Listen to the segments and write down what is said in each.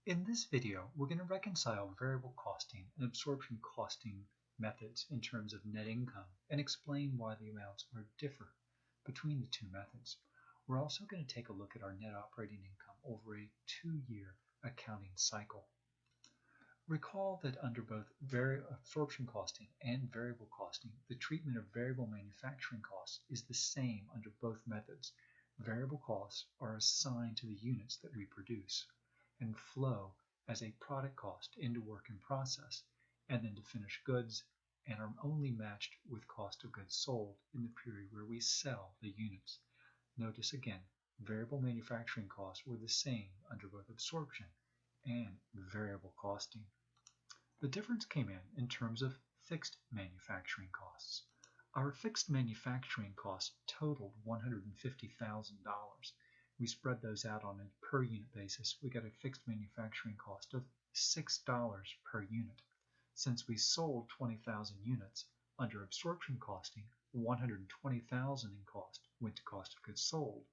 In this video, we're going to reconcile variable costing and absorption costing methods in terms of net income and explain why the amounts are different between the two methods. We're also going to take a look at our net operating income over a 2-year accounting cycle. Recall that under both absorption costing and variable costing, the treatment of variable manufacturing costs is the same under both methods. Variable costs are assigned to the units that we produce and flow as a product cost into work in process and then to finished goods, and are only matched with cost of goods sold in the period where we sell the units. Notice again, variable manufacturing costs were the same under both absorption and variable costing. The difference came in terms of fixed manufacturing costs. Our fixed manufacturing costs totaled $150,000. We spread those out on a per unit basis. We got a fixed manufacturing cost of $6 per unit. Since we sold 20,000 units, under absorption costing, $120,000 in cost went to cost of goods sold,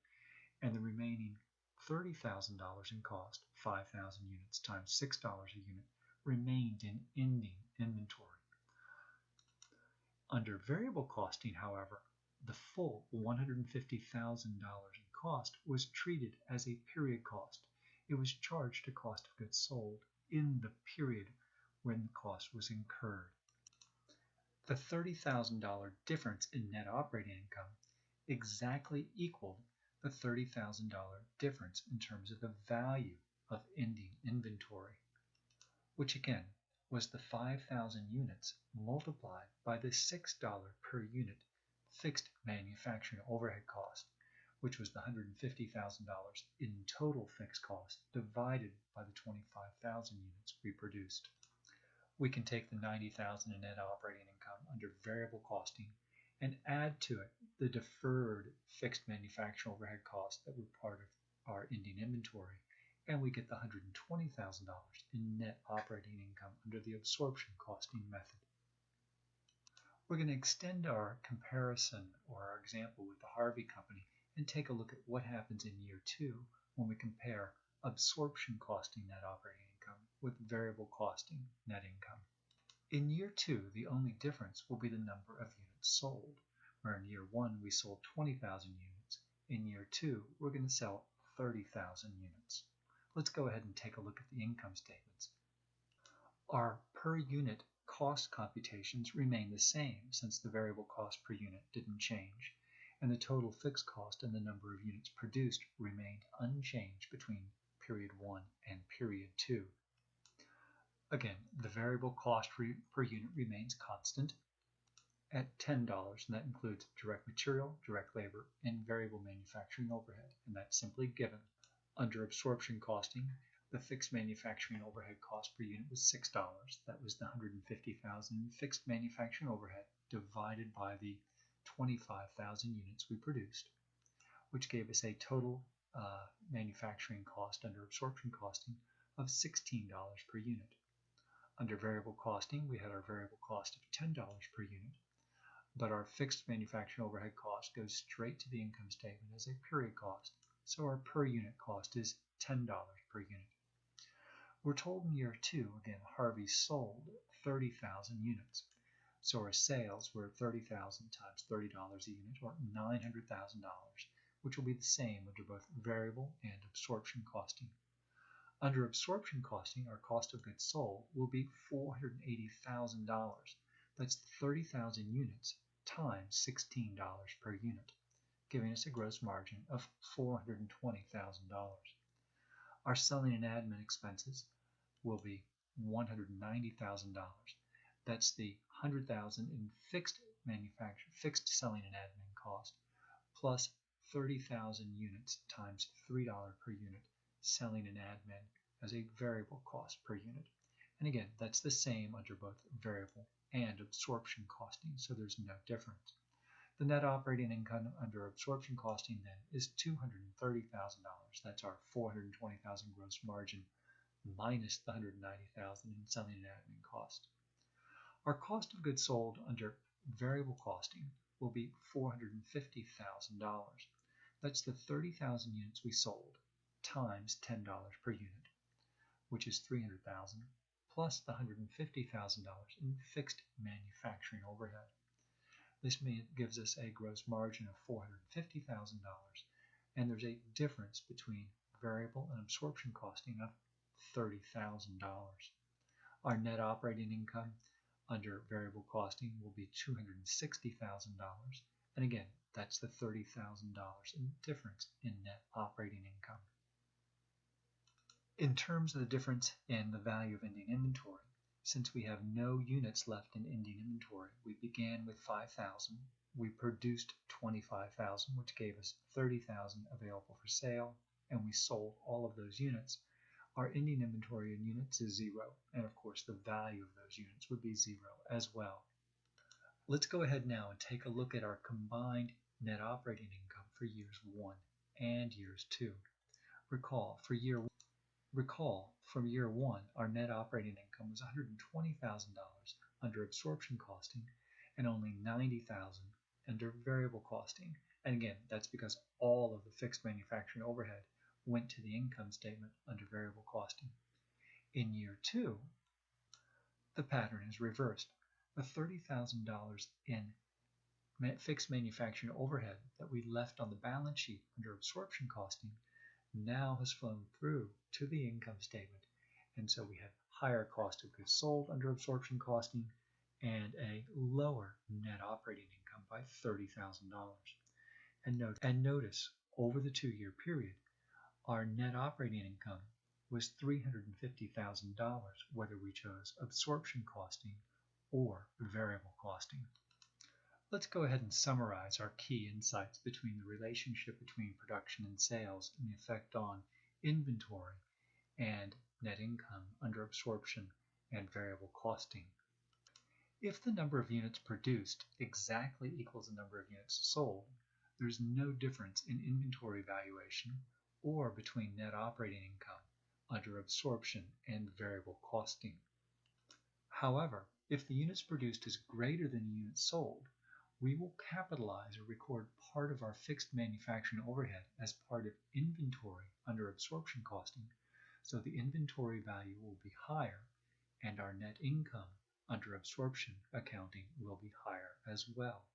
and the remaining $30,000 in cost, 5,000 units times $6 a unit, remained in ending inventory. Under variable costing, however, the full $150,000 in cost was treated as a period cost. It was charged to cost of goods sold in the period when the cost was incurred. The $30,000 difference in net operating income exactly equaled the $30,000 difference in terms of the value of ending inventory, which again was the 5,000 units multiplied by the $6 per unit fixed manufacturing overhead cost, which was the $150,000 in total fixed cost divided by the 25,000 units we produced. We can take the $90,000 in net operating income under variable costing and add to it the deferred fixed manufacturing overhead costs that were part of our ending inventory, and we get the $120,000 in net operating income under the absorption costing method. We're going to extend our comparison or our example with the Harvey company and take a look at what happens in year 2 when we compare absorption costing net operating income with variable costing net income. In year 2, the only difference will be the number of units sold, where in year 1 we sold 20,000 units. In year 2, we're going to sell 30,000 units. Let's go ahead and take a look at the income statements. Our per unit cost computations remain the same since the variable cost per unit didn't change, and the total fixed cost and the number of units produced remained unchanged between period 1 and period 2. Again, the variable cost per unit remains constant at $10, and that includes direct material, direct labor, and variable manufacturing overhead, and that's simply given. Under absorption costing, the fixed manufacturing overhead cost per unit was $6. That was the $150,000 fixed manufacturing overhead divided by the 25,000 units we produced, which gave us a total manufacturing cost under absorption costing of $16 per unit. Under variable costing, we had our variable cost of $10 per unit, but our fixed manufacturing overhead cost goes straight to the income statement as a period cost, so our per unit cost is $10 per unit. We're told in year 2, again, Harvey sold 30,000 units. So our sales were 30,000 times $30 a unit, or $900,000, which will be the same under both variable and absorption costing. Under absorption costing, our cost of goods sold will be $480,000. That's 30,000 units times $16 per unit, giving us a gross margin of $420,000. Our selling and admin expenses will be $190,000. That's the $100,000 in fixed selling and admin cost, plus 30,000 units times $3 per unit selling and admin as a variable cost per unit. And again, that's the same under both variable and absorption costing, so there's no difference. The net operating income under absorption costing then is $230,000. That's our $420,000 gross margin minus the $190,000 in selling and admin cost. Our cost of goods sold under variable costing will be $450,000. That's the 30,000 units we sold times $10 per unit, which is $300,000, plus the $150,000 in fixed manufacturing overhead. This gives us a gross margin of $450,000, and there's a difference between variable and absorption costing of $30,000. Our net operating income under variable costing will be $260,000, and again, that's the $30,000 in difference in net operating income. In terms of the difference in the value of ending inventory, since we have no units left in ending inventory, we began with 5,000, we produced 25,000, which gave us 30,000 available for sale, and we sold all of those units. Our ending inventory in units is 0, and of course the value of those units would be 0 as well. Let's go ahead now and take a look at our combined net operating income for years 1 and years 2. Recall, from year 1, our net operating income was $120,000 under absorption costing and only $90,000 under variable costing. And again, that's because all of the fixed manufacturing overhead went to the income statement under variable costing. In year 2, the pattern is reversed. The $30,000 in fixed manufacturing overhead that we left on the balance sheet under absorption costing now has flown through to the income statement, and so we have higher cost of goods sold under absorption costing and a lower net operating income by $30,000. And notice, over the 2-year period, our net operating income was $350,000, whether we chose absorption costing or variable costing. Let's go ahead and summarize our key insights between the relationship between production and sales and the effect on inventory and net income under absorption and variable costing. If the number of units produced exactly equals the number of units sold, there's no difference in inventory valuation or between net operating income under absorption and variable costing. However, if the units produced is greater than the units sold, we will capitalize or record part of our fixed manufacturing overhead as part of inventory under absorption costing, so the inventory value will be higher and our net income under absorption accounting will be higher as well.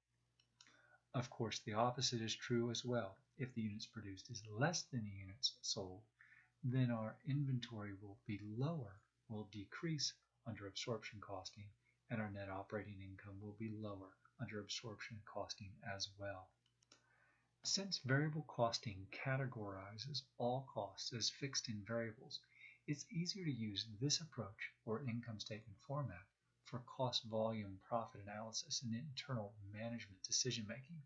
Of course, the opposite is true as well. If the units produced is less than the units sold, then our inventory will be lower, will decrease under absorption costing, and our net operating income will be lower under absorption costing as well. Since variable costing categorizes all costs as fixed and variables, it's easier to use this approach or income statement format for cost volume profit analysis and internal management decision making.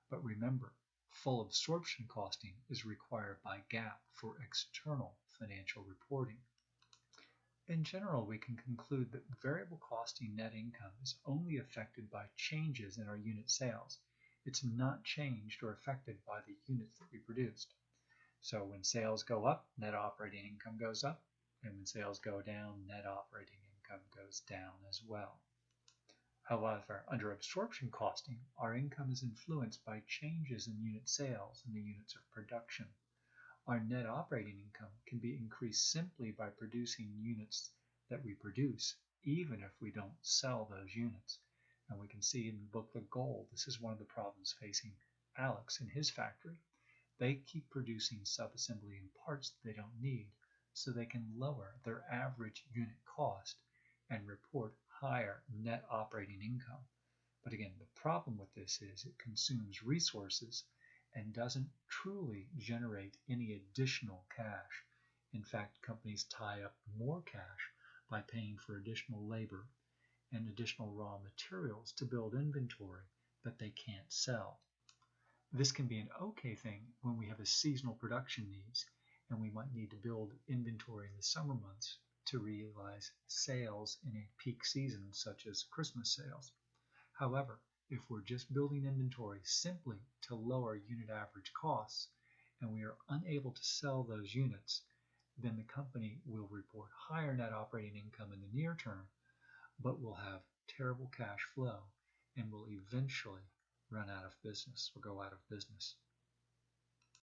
But remember, full absorption costing is required by GAAP for external financial reporting. In general, we can conclude that variable costing net income is only affected by changes in our unit sales. It's not changed or affected by the units that we produced. So when sales go up, net operating income goes up, and when sales go down, net operating income goes down as well. However, under absorption costing, our income is influenced by changes in unit sales and the units of production. Our net operating income can be increased simply by producing units that we produce, even if we don't sell those units. And we can see in the book The Goal, this is one of the problems facing Alex in his factory. They keep producing subassembly and parts that they don't need, so they can lower their average unit cost and report higher net operating income. But again, the problem with this is it consumes resources and doesn't truly generate any additional cash. In fact, companies tie up more cash by paying for additional labor and additional raw materials to build inventory that they can't sell. This can be an okay thing when we have a seasonal production needs and we might need to build inventory in the summer months to realize sales in a peak season such as Christmas sales. However, if we're just building inventory simply to lower unit average costs and we are unable to sell those units, then the company will report higher net operating income in the near term, but will have terrible cash flow and will eventually run out of business or go out of business.